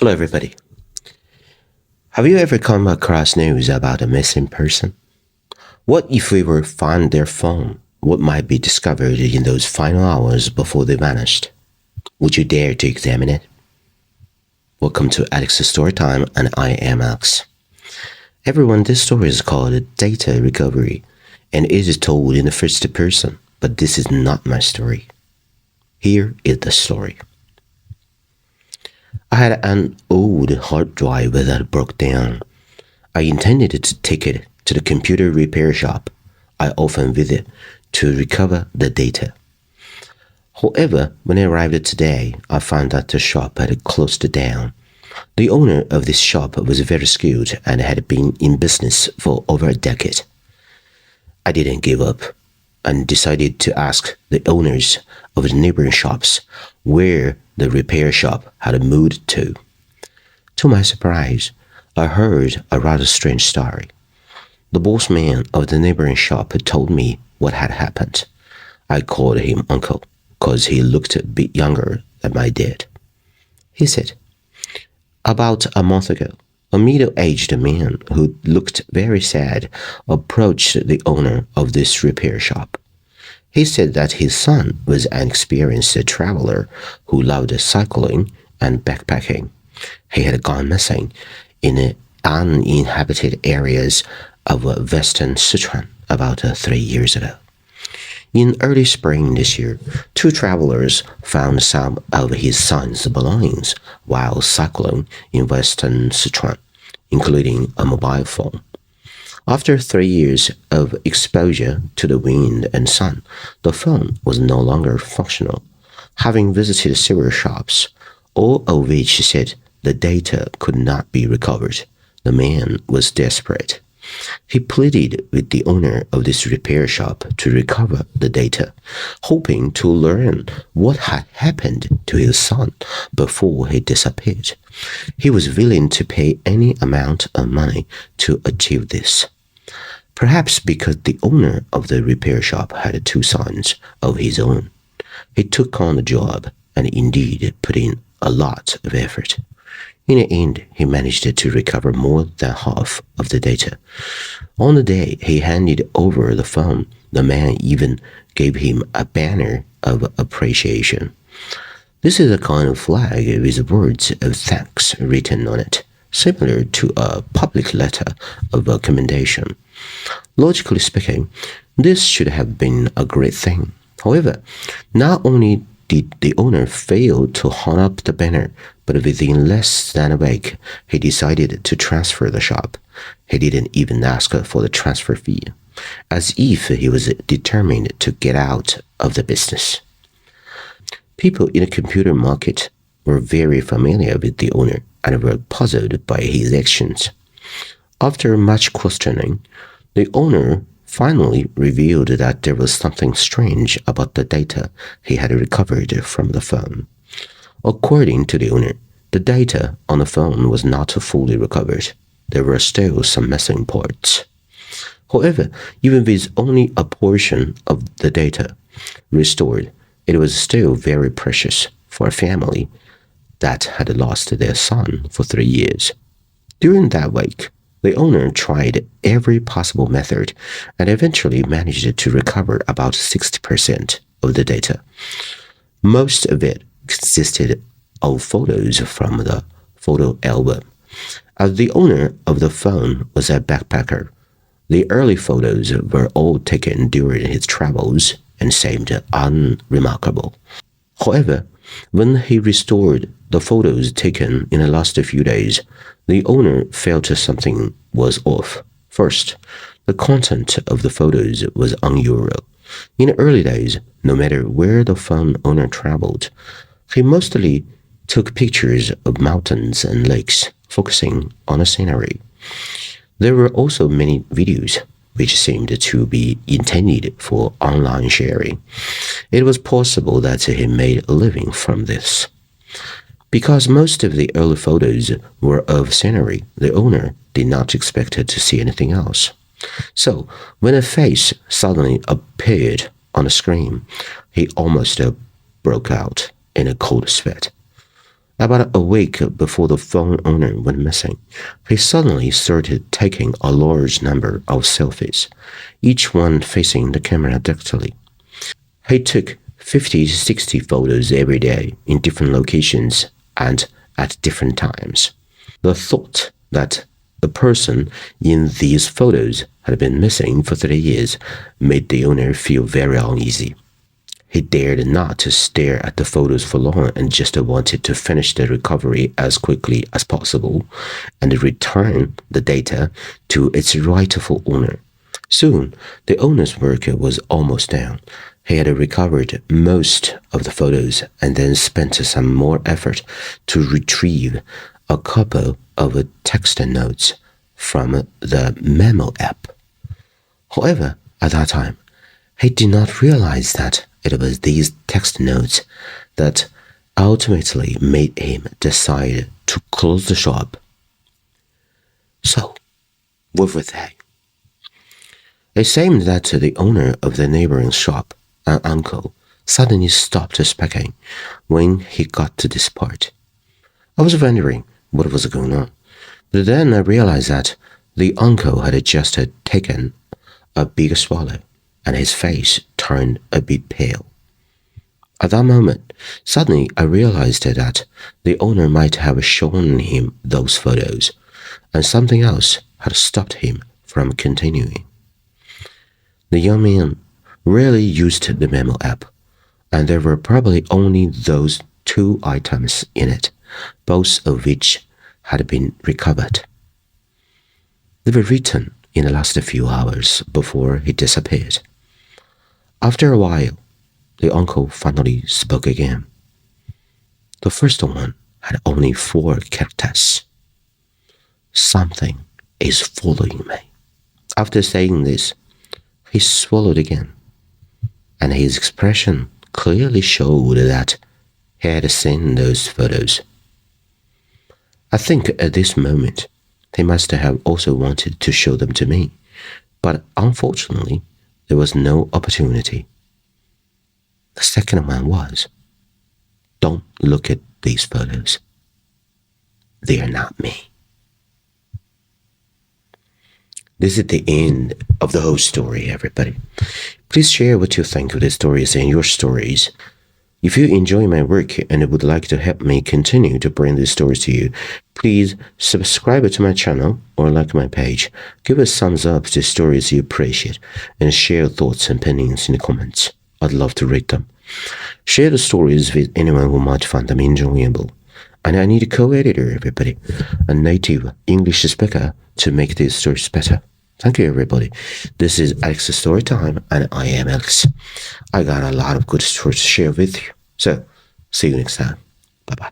Hello, everybody. Have you ever come across news about a missing person? What if we were find their phone? What might be discovered in those final hours before they vanished? Would you dare to examine it? Welcome to Alex's Story Time, and I am Alex. Everyone, this story is called Data Recovery, and it is told in the first person, but this is not my story. Here is the story. I had an old hard drive that broke down. I intended to take it to the computer repair shop I often visit to recover the data. However, when I arrived today, I found that the shop had closed down. The owner of this shop was very skilled and had been in business for over a decade. I didn't give up and decided to ask the owners of the neighboring shops where the repair shop had moved to. To my surprise, I heard a rather strange story. The boss man of the neighboring shop had told me what had happened. I called him uncle because he looked a bit younger than my dad. He said, about a month ago, a middle-aged man who looked very sad approached the owner of this repair shop. He said that his son was an experienced traveler who loved cycling and backpacking. He had gone missing in the uninhabited areas of western Sichuan about 3 years ago. In early spring this year, two travelers found some of his son's belongings while cycling in western Sichuan, including a mobile phone. After 3 years of exposure to the wind and sun, the phone was no longer functional. Having visited several shops, all of which said the data could not be recovered, the man was desperate. He pleaded with the owner of this repair shop to recover the data, hoping to learn what had happened to his son before he disappeared. He was willing to pay any amount of money to achieve this. Perhaps because the owner of the repair shop had two sons of his own, he took on the job and indeed put in a lot of effort. In the end, he managed to recover more than half of the data. On the day he handed over the phone, the man even gave him a banner of appreciation. This is a kind of flag with words of thanks written on it, similar to a public letter of commendation. Logically speaking, this should have been a great thing. However, not only did the owner fail to hang up the banner, but within less than a week, he decided to transfer the shop. He didn't even ask for the transfer fee, as if he was determined to get out of the business. People in the computer market were very familiar with the owner and were puzzled by his actions. After much questioning, the owner finally revealed that there was something strange about the data he had recovered from the phone. According to the owner, the data on the phone was not fully recovered. There were still some missing parts. However, even with only a portion of the data restored, it was still very precious for a family that had lost their son for 3 years. During that week, the owner tried every possible method and eventually managed to recover about 60% of the data. Most of it consisted of photos from the photo album. As the owner of the phone was a backpacker, the early photos were all taken during his travels and seemed unremarkable. However, when he restored the photos taken in the last few days, the owner felt something was off. First, the content of the photos was unusual. In the early days, no matter where the phone owner traveled, he mostly took pictures of mountains and lakes, focusing on the scenery. There were also many videos, which seemed to be intended for online sharing. It was possible that he made a living from this. Because most of the early photos were of scenery, the owner did not expect to see anything else. So, when a face suddenly appeared on the screen, he almost broke out in a cold sweat. About a week before the phone owner went missing, he suddenly started taking a large number of selfies, each one facing the camera directly. He took 50 to 60 photos every day in different locations and at different times. The thought that the person in these photos had been missing for 30 years made the owner feel very uneasy. He dared not to stare at the photos for long and just wanted to finish the recovery as quickly as possible and return the data to its rightful owner. Soon, the owner's work was almost done. He had recovered most of the photos and then spent some more effort to retrieve a couple of text notes from the memo app. However, at that time, he did not realize that it was these text notes that ultimately made him decide to close the shop. So, what were they? It seemed that the owner of the neighboring shop, an uncle, suddenly stopped speaking when he got to this part. I was wondering what was going on, but then I realized that the uncle had just taken a big swallow, and his face turned a bit pale. At that moment, suddenly I realized that the owner might have shown him those photos, and something else had stopped him from continuing. The young man rarely used the memo app, and there were probably only those two items in it, both of which had been recovered. They were written in the last few hours before he disappeared. After a while, the uncle finally spoke again. The first one had only 4 characters. Something is following me. After saying this, he swallowed again, and his expression clearly showed that he had seen those photos. I think at this moment, he must have also wanted to show them to me, but unfortunately, there was no opportunity. The second one was, don't look at these photos. They are not me. This is the end of the whole story, everybody. Please share what you think of the stories and your stories. If you enjoy my work and would like to help me continue to bring these stories to you, please subscribe to my channel or like my page. Give a thumbs up to stories you appreciate and share thoughts and opinions in the comments. I'd love to read them. Share the stories with anyone who might find them enjoyable. And I need a co-editor, everybody, a native English speaker to make these stories better. Thank you, everybody. This is Alex's Story Time, and I am Alex. I got a lot of good stories to share with you. So, see you next time. Bye-bye.